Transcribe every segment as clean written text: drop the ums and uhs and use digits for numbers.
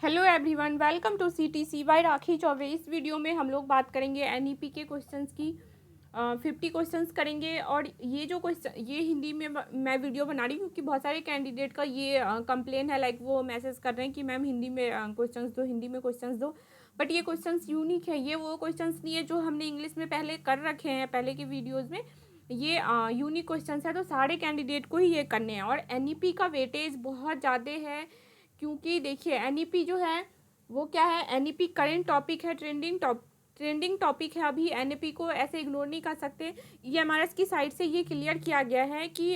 Hello everyone, welcome to CTC by Rakhi Chaubey. इस video में हम लोग बात करेंगे एनईपी के क्वेश्चंस की। 50 क्वेश्चंस करेंगे और ये जो क्वेश्चन ये हिंदी में मैं वीडियो बना रही हूँ क्योंकि बहुत सारे कैंडिडेट का ये कंप्लेन है, लाइक वो मैसेज कर रहे हैं कि मैम हिंदी में क्वेश्चंस दो, हिंदी में क्वेश्चंस दो। बट ये क्वेश्चंस यूनिक है, ये वो क्वेश्चंस नहीं है जो हमने इंग्लिश में पहले कर रखे हैं पहले के वीडियोज़ में। ये यूनिक क्वेश्चंस है, तो सारे कैंडिडेट को ही ये करने हैं। और एनईपी का वेटेज बहुत ज़्यादा है क्योंकि देखिए एनईपी जो है वो क्या है, एनईपी करेंट टॉपिक है, ट्रेंडिंग टॉपिक है। अभी एनईपी को ऐसे इग्नोर नहीं कर सकते। ईएमआरएस की साइड से ये क्लियर किया गया है कि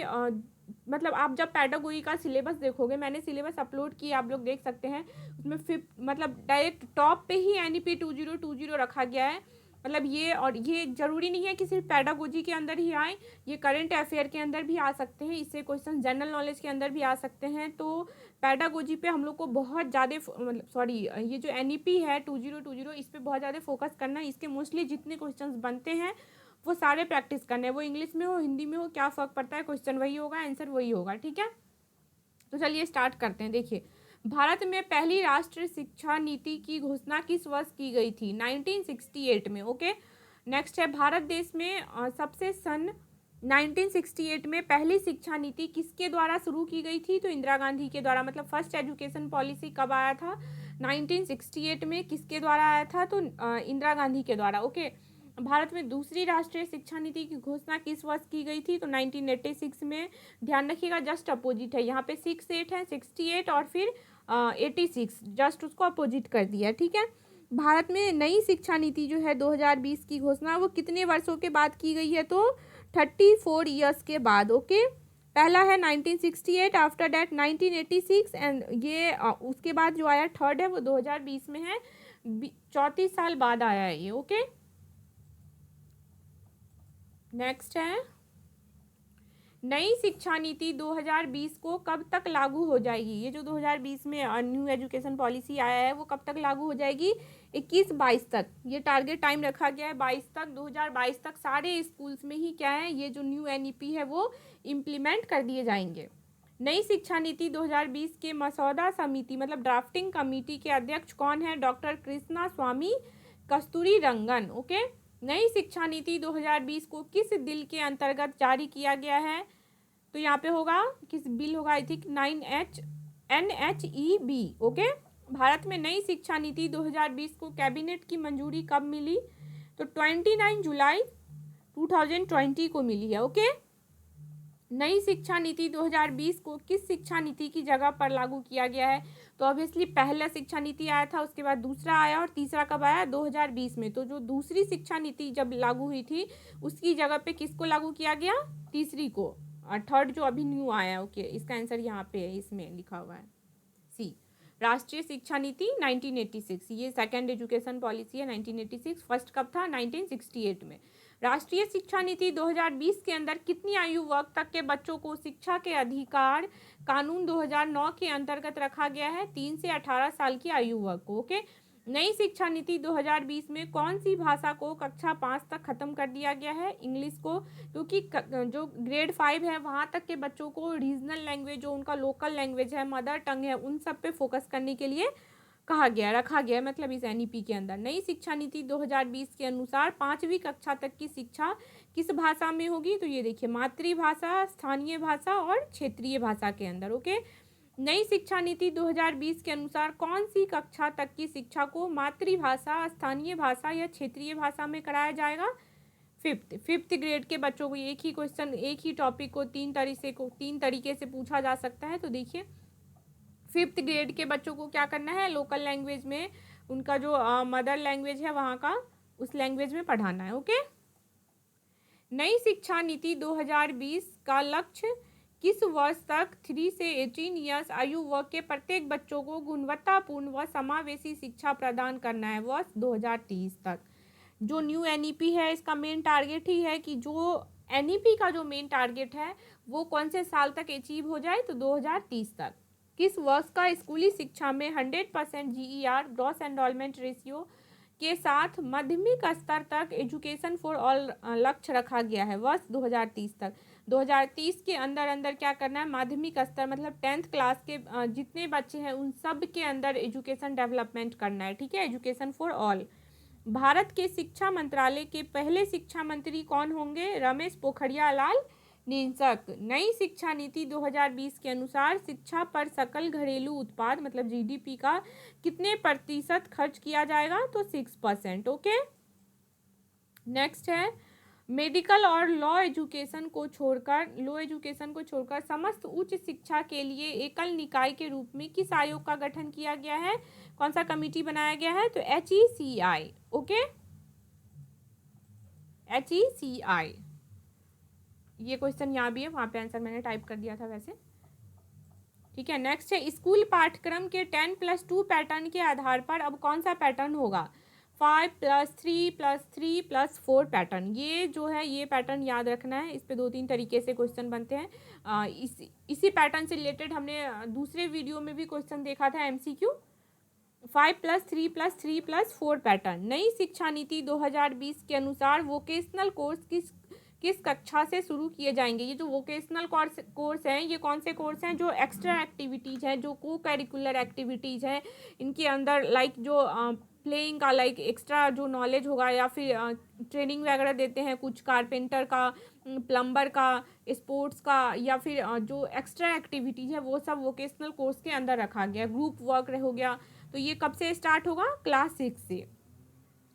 मतलब आप जब पैडागोजी का सिलेबस देखोगे, मैंने सिलेबस अपलोड किया, आप लोग देख सकते हैं उसमें मतलब डायरेक्ट टॉप पे ही एनईपी 2020 रखा गया है। मतलब ये, और ये ज़रूरी नहीं है कि सिर्फ पैडागोजी के अंदर ही आए, ये करंट अफेयर के अंदर भी आ सकते हैं, इससे क्वेश्चन जनरल नॉलेज के अंदर भी आ सकते हैं। तो पैडागोजी पे हम लोग को बहुत ज़्यादा मतलब सॉरी, ये जो एनईपी है 2020 इस पे बहुत ज़्यादा फोकस करना है। इसके मोस्टली जितने क्वेश्चंस बनते हैं वो सारे प्रैक्टिस करने हैं, वो इंग्लिश में हो हिंदी में हो क्या फ़र्क पड़ता है, क्वेश्चन वही होगा, आंसर वही होगा। ठीक है, तो चलिए स्टार्ट करते हैं। देखिए, भारत में पहली राष्ट्रीय शिक्षा नीति की घोषणा किस वर्ष की गई थी? 1968 में। ओके, नेक्स्ट है, भारत देश में सबसे सन 1968 में पहली शिक्षा नीति किसके द्वारा शुरू की गई थी? तो इंदिरा गांधी के द्वारा। मतलब फर्स्ट एजुकेशन पॉलिसी कब आया था? 1968 में। किसके द्वारा आया था? तो इंदिरा गांधी के द्वारा। ओके, भारत में दूसरी राष्ट्रीय शिक्षा नीति की घोषणा किस वर्ष की गई थी? तो 1986 में। ध्यान रखिएगा, जस्ट अपोजिट है, यहाँ पे 68 है, 68 और फिर 86, जस्ट उसको अपोजिट कर दिया। ठीक है, भारत में नई शिक्षा नीति जो है 2020 की घोषणा वो कितने वर्षों के बाद की गई है? तो 34 ईयर्स के बाद। ओके, पहला है 1968, आफ्टर डैट 1986 एंड ये उसके बाद जो आया थर्ड है वो 2020 में है। 34 साल बाद आया है ये। ओके, नेक्स्ट है, नई शिक्षा नीति 2020 को कब तक लागू हो जाएगी? ये जो 2020 में न्यू एजुकेशन पॉलिसी आया है वो कब तक लागू हो जाएगी? 21-22 तक। ये टारगेट टाइम रखा गया है 22 तक, 2022 तक सारे स्कूल्स में ही क्या है, ये जो न्यू एनईपी है वो इम्प्लीमेंट कर दिए जाएंगे। नई शिक्षा नीति 2020 के मसौदा समिति मतलब ड्राफ्टिंग कमेटी के अध्यक्ष कौन है? डॉक्टर कृष्णा स्वामी कस्तूरी रंगन। ओके, नई शिक्षा नीति 2020 को किस बिल के अंतर्गत जारी किया गया है? तो यहाँ पे होगा, किस बिल होगा? I think 9H NHEB। Okay, Bharat में नई शिक्षा नीति 2020 को कैबिनेट की मंजूरी कब मिली? तो 29 जुलाई 2020 को मिली है। ओके, नई शिक्षा नीति 2020 को किस शिक्षा नीति की जगह पर लागू किया गया है? तो ऑब्वियसली पहला शिक्षा नीति आया था, उसके बाद दूसरा आया, और तीसरा कब आया? 2020 में। तो जो दूसरी शिक्षा नीति जब लागू हुई थी उसकी जगह पे किसको लागू किया गया? तीसरी को। और थर्ड जो अभी न्यू आया है। ओके, इसका आंसर यहाँ पे है, इसमें लिखा हुआ है सी। राष्ट्रीय शिक्षा नीति 1986, ये सेकेंड एजुकेशन पॉलिसी है 1986। फर्स्ट कब था? 1968 में। राष्ट्रीय शिक्षा नीति 2020 के अंदर कितनी आयु वर्ग तक के बच्चों को शिक्षा के अधिकार कानून 2009 के अंतर्गत रखा गया है? 3 से 18 साल की आयु वर्ग को। ओके, नई शिक्षा नीति 2020 में कौन सी भाषा को कक्षा 5 तक खत्म कर दिया गया है? इंग्लिश को, क्योंकि जो ग्रेड 5 है वहाँ तक के बच्चों को रीजनल लैंग्वेज, जो उनका लोकल लैंग्वेज है, मदर टंग है, उन सब पे फोकस करने के लिए कहा गया, रखा गया, मतलब इस एनईपी के अंदर। नई शिक्षा नीति 2020 के अनुसार 5वीं कक्षा तक की शिक्षा किस भाषा में होगी? तो ये देखिए, मातृभाषा, स्थानीय भाषा और क्षेत्रीय भाषा के अंदर। ओके, नई शिक्षा नीति 2020 के अनुसार कौन सी कक्षा तक की शिक्षा को मातृभाषा, स्थानीय भाषा या क्षेत्रीय भाषा में कराया जाएगा? फिफ्थ ग्रेड के बच्चों को एक ही क्वेश्चन, एक ही टॉपिक को तीन तरीके से पूछा जा सकता है। तो देखिए, फिफ्थ ग्रेड के बच्चों को क्या करना है? लोकल लैंग्वेज में, उनका जो मदर लैंग्वेज है वहाँ का, उस लैंग्वेज में पढ़ाना है। ओके, नई शिक्षा नीति 2020 का लक्ष्य किस वर्ष तक 3 से 18 ईयर्स आयु वर्ग के प्रत्येक बच्चों को गुणवत्तापूर्ण व समावेशी शिक्षा प्रदान करना है? वर्ष 2030 तक। जो न्यू एनईपी है इसका मेन टारगेट ही है कि जो एनईपी का जो मेन टारगेट है वो कौन से साल तक अचीव हो जाए? तो 2030 तक। किस वर्ष का स्कूली शिक्षा में 100% GER ग्रॉस एनरोलमेंट रेशियो के साथ माध्यमिक स्तर तक एजुकेशन फॉर ऑल लक्ष्य रखा गया है? वर्ष 2030 तक। 2030 के अंदर अंदर क्या करना है, माध्यमिक स्तर मतलब 10th क्लास के जितने बच्चे हैं उन सब के अंदर एजुकेशन डेवलपमेंट करना है, ठीक है, एजुकेशन फॉर ऑल। भारत के शिक्षा मंत्रालय के पहले शिक्षा मंत्री कौन होंगे, रमेश पोखरियाल निशंक। नई शिक्षा नीति 2020 के अनुसार शिक्षा पर सकल घरेलू उत्पाद मतलब जीडीपी का कितने प्रतिशत खर्च किया जाएगा, तो 6%। ओके, नेक्स्ट है मेडिकल और लॉ एजुकेशन को छोड़कर समस्त उच्च शिक्षा के लिए एकल निकाय के रूप में किस आयोग का गठन किया गया है, कौन सा कमिटी बनाया गया है, तो HECI। Okay, HECI। ये क्वेश्चन यहाँ भी है, वहाँ पे आंसर मैंने टाइप कर दिया था वैसे, ठीक है। नेक्स्ट है स्कूल पाठ्यक्रम के 10+2 पैटर्न के आधार पर अब कौन सा पैटर्न होगा, 5+3+3+4 पैटर्न। ये जो है ये पैटर्न याद रखना है, इस पे 2-3 तरीके से क्वेश्चन बनते हैं। इसी पैटर्न से रिलेटेड हमने दूसरे वीडियो में भी क्वेश्चन देखा था MCQ, 5+3+3+4 पैटर्न। नई शिक्षा नीति 2020 के अनुसार वोकेशनल कोर्स किस कक्षा से शुरू किए जाएंगे। ये जो वोकेशनल कोर्स हैं ये कौन से कोर्स हैं, जो एक्स्ट्रा एक्टिविटीज़ हैं, जो को करिकुलर एक्टिविटीज़ हैं, इनके अंदर लाइक जो प्लेइंग का लाइक एक्स्ट्रा जो नॉलेज होगा, या फिर ट्रेनिंग वगैरह देते हैं कुछ कारपेंटर का, प्लम्बर का, स्पोर्ट्स का, या फिर जो एक्स्ट्रा एक्टिविटीज़ है वो सब वोकेशनल कोर्स के अंदर रखा गया। ग्रुप वर्क हो गया, तो ये कब से स्टार्ट होगा, क्लास 6 से।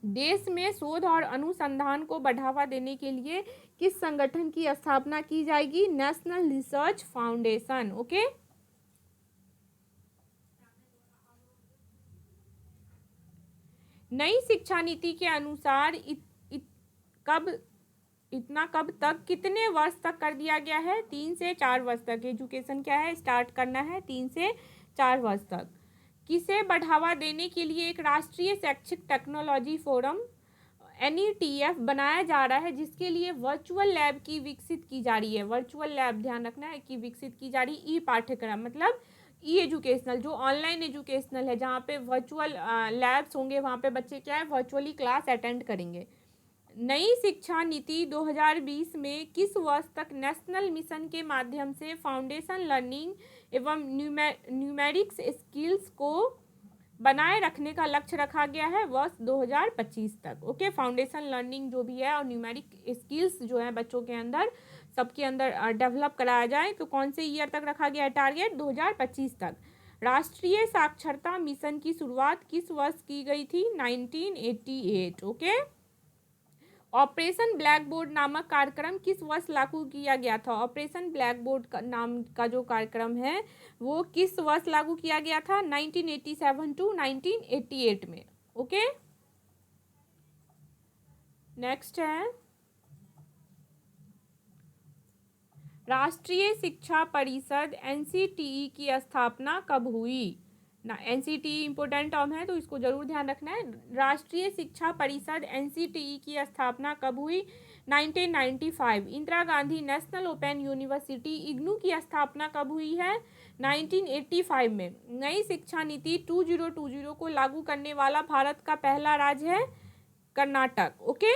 देश में शोध और अनुसंधान को बढ़ावा देने के लिए किस संगठन की स्थापना की जाएगी, नेशनल रिसर्च फाउंडेशन। ओके, नई शिक्षा नीति के अनुसार कब तक कितने वर्ष तक कर दिया गया है, 3 से 4 वर्ष तक एजुकेशन क्या है स्टार्ट करना है, 3 से 4 वर्ष तक। किसे बढ़ावा देने के लिए एक राष्ट्रीय शैक्षिक टेक्नोलॉजी फोरम NETF बनाया जा रहा है, जिसके लिए वर्चुअल लैब की विकसित की जा रही है। वर्चुअल लैब ध्यान रखना है कि विकसित की जा रही, ई पाठ्यक्रम मतलब ई एजुकेशनल, जो ऑनलाइन एजुकेशनल है, जहाँ पे वर्चुअल लैब्स होंगे, वहाँ पे बच्चे क्या है वर्चुअली क्लास अटेंड करेंगे। नई शिक्षा नीति 2020 में किस वर्ष तक नेशनल मिशन के माध्यम से फाउंडेशन लर्निंग एवं न्यूमेरिक्स स्किल्स को बनाए रखने का लक्ष्य रखा गया है, वर्ष 2025 तक। ओके, फाउंडेशन लर्निंग जो भी है और न्यूमेरिक स्किल्स जो है बच्चों के अंदर सबके अंदर डेवलप कराया जाए, तो कौन से ईयर तक रखा गया है टारगेट, 2025 तक। राष्ट्रीय साक्षरता मिशन की शुरुआत किस वर्ष की गई थी, 1988। ओके, ऑपरेशन ब्लैक बोर्ड नामक कार्यक्रम किस वर्ष लागू किया गया था, ऑपरेशन ब्लैक बोर्ड का नाम का जो कार्यक्रम है वो किस वर्ष लागू किया गया था, 1987 टू 1988 में। ओके, नेक्स्ट है राष्ट्रीय शिक्षा परिषद NCTE की स्थापना कब हुई ना, NCTE इंपोर्टेंट टर्म है तो इसको जरूर ध्यान रखना है। राष्ट्रीय शिक्षा परिषद NCTE की स्थापना कब हुई, 1995। Indira Gandhi national open university IGNOU की स्थापना कब हुई है, 1985 में। नई शिक्षा नीति 2020 को लागू करने वाला भारत का पहला राज्य है कर्नाटक। ओके,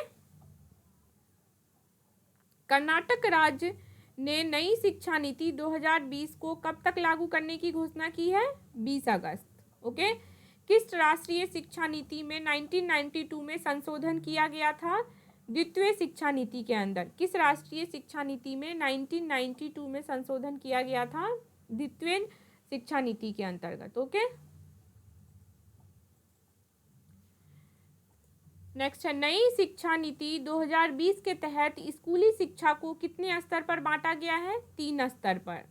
कर्नाटक राज्य ने नई शिक्षा नीति 2020 को कब तक लागू करने की घोषणा की है, 20 अगस्त। ओके, किस राष्ट्रीय शिक्षा नीति में 1992 में संशोधन किया गया था, द्वितीय शिक्षा नीति के अंदर किस राष्ट्रीय शिक्षा नीति में 1992 में संशोधन किया गया था, द्वितीय शिक्षा नीति के अंतर्गत। ओके, नेक्स्ट है नई शिक्षा नीति 2020 के तहत स्कूली शिक्षा को कितने स्तर पर बांटा गया है, 3 स्तर पर।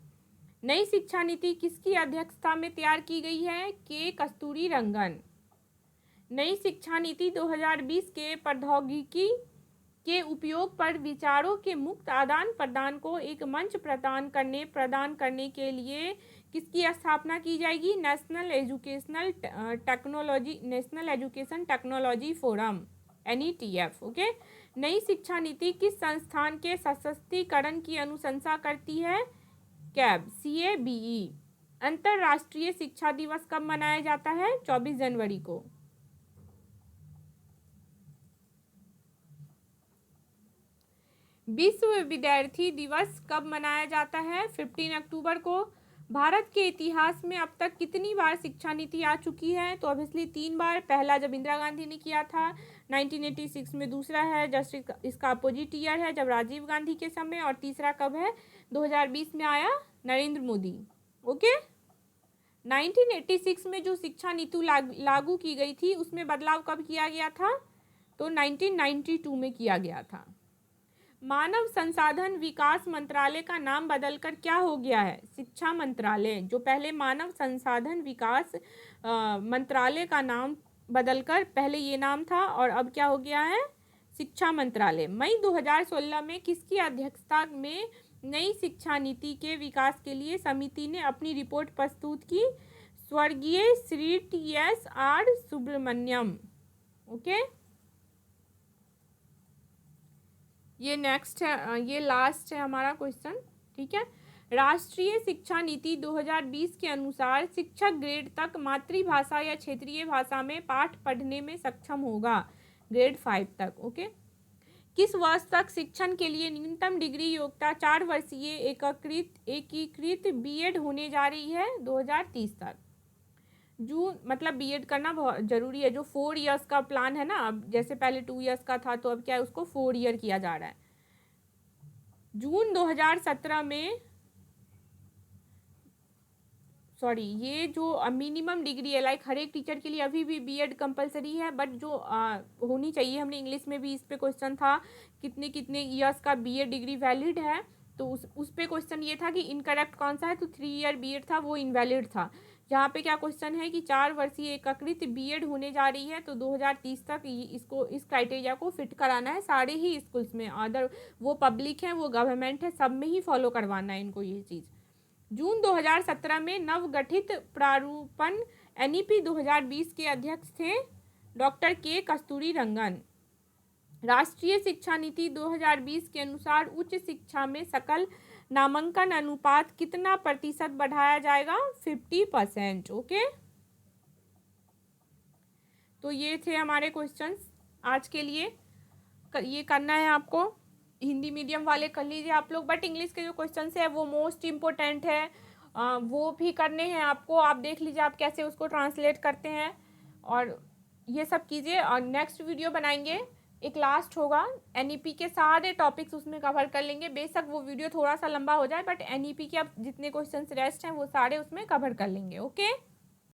नई शिक्षा नीति किसकी अध्यक्षता में तैयार की गई है, के कस्तूरीरंगन। नई शिक्षा नीति 2020 के प्रौद्योगिकी के उपयोग पर विचारों के मुक्त आदान प्रदान को एक मंच प्रदान करने के लिए किसकी स्थापना की जाएगी, national education technology forum NETF। Okay, नई शिक्षा नीति किस संस्थान के सशक्तिकरण की अनुशंसा करती है, CABE। अंतर्राष्ट्रीय शिक्षा दिवस कब मनाया जाता है, 24 जनवरी को। विश्व विद्यार्थी दिवस कब मनाया जाता है? 15 अक्टूबर को। भारत के इतिहास में अब तक कितनी बार शिक्षा नीति आ चुकी है? तो ऑब्वियसली 3 बार। पहला जब इंदिरा गांधी ने किया था 1986 में, दूसरा है जस्ट इसका अपोजिट ईयर है जब राजीव गांधी के समय, और तीसरा कब है? 2020 में आया नरेंद्र मोदी। ओके। 1986 में जो शिक्षा नीति लागू की गई थी उसमें बदलाव कब किया गया था? तो 1992 में किया गया था। मानव संसाधन विकास मंत्रालय का नाम बदलकर क्या हो गया है? शिक्षा मंत्रालय। जो पहले मानव संसाधन विकास मंत्रालय का नाम बदलकर पहले ये नाम था और अब क्या हो गया है? शिक्षा मंत्रालय। मई 2016 में किसकी अध्यक्षता में नई शिक्षा नीति के विकास के लिए समिति ने अपनी रिपोर्ट प्रस्तुत की? स्वर्गीय श्री TSR सुब्रमण्यम। ओके, ये नेक्स्ट है, ये लास्ट है हमारा क्वेश्चन। ठीक है। राष्ट्रीय शिक्षा नीति 2020 के अनुसार शिक्षक ग्रेड तक मातृभाषा या क्षेत्रीय भाषा में पाठ पढ़ने में सक्षम होगा, ग्रेड 5 तक। ओके। किस वर्ष तक शिक्षण के लिए न्यूनतम डिग्री योग्यता 4 वर्षीय एकीकृत बीएड होने जा रही है? 2030 तक। जून मतलब बीएड करना बहुत ज़रूरी है। जो 4 इयर्स का प्लान है ना, अब जैसे पहले 2 इयर्स का था तो अब क्या है, उसको 4 ईयर किया जा रहा है। जून 2017 में, सॉरी, ये जो मिनिमम डिग्री है, लाइक हर एक टीचर के लिए अभी भी बीएड कंपलसरी है, बट जो होनी चाहिए, हमने इंग्लिश में भी इस पे क्वेश्चन था कितने कितने ईयर्स का बीएड डिग्री वैलिड है, तो उस पे क्वेश्चन ये था कि इनकरेक्ट कौन सा है, तो 3 ईयर बीएड था, वो इनवैलिड था। यहाँ पे क्या क्वेश्चन है कि 4 वर्षीय एकीकृत बीएड होने जा रही है, तो 2030 तक इसको इस क्राइटेरिया को फिट कराना है सारे ही स्कूल्स में, अदर वो पब्लिक है वो गवर्नमेंट है, सब में ही फॉलो करवाना है इनको ये चीज़। जून 2017 में नवगठित प्रारूपण NEP 2020 के अध्यक्ष थे डॉक्टर के कस्तूरी रंगन। राष्ट्रीय शिक्षा नीति 2020 के अनुसार उच्च शिक्षा में सकल नामांकन अनुपात कितना प्रतिशत बढ़ाया जाएगा? 50%। ओके, तो ये थे हमारे क्वेश्चंस आज के लिए। ये करना है आपको, हिंदी मीडियम वाले कर लीजिए आप लोग, बट इंग्लिश के जो क्वेश्चन है वो मोस्ट इम्पोर्टेंट है, वो भी करने हैं आपको। आप देख लीजिए आप कैसे उसको ट्रांसलेट करते हैं और ये सब कीजिए। और नेक्स्ट वीडियो बनाएंगे, एक लास्ट होगा, NEP के सारे टॉपिक्स उसमें कवर कर लेंगे। बेशक वो वीडियो थोड़ा सा लंबा हो जाए, बट NEP के अब जितने क्वेश्चन रेस्ट हैं वो सारे उसमें कवर कर लेंगे। ओके।